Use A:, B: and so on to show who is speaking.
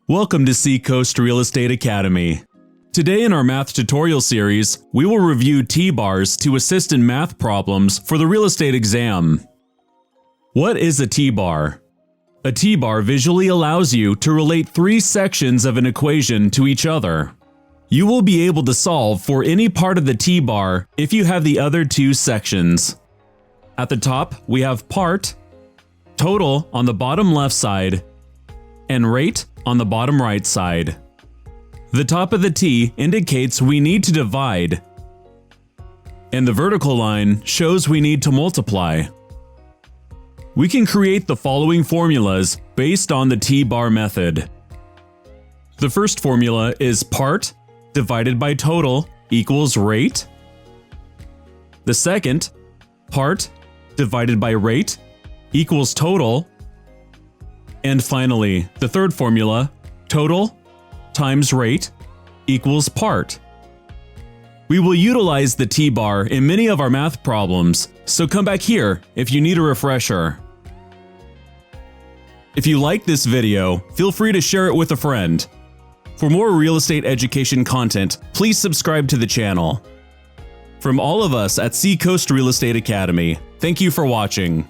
A: Welcome to Seacoast Real Estate Academy. Today in our math tutorial series, we will review T-bars to assist in math problems for the real estate exam. What is a T-bar? A T-bar visually allows you to relate three sections of an equation to each other. You will be able to solve for any part of the T-bar if you have the other two sections. At the top, we have part, total on the bottom left side, and rate on the bottom right side. The top of the T indicates we need to divide, and the vertical line shows we need to multiply. We can create the following formulas based on the T-bar method. The first formula is part divided by total equals rate. The second, part divided by rate equals total. And finally, the third formula, total times rate equals part. We will utilize the T-bar in many of our math problems, so come back here if you need a refresher. If you like this video, feel free to share it with a friend. For more real estate education content, please subscribe to the channel. From all of us at Seacoast Real Estate Academy, thank you for watching.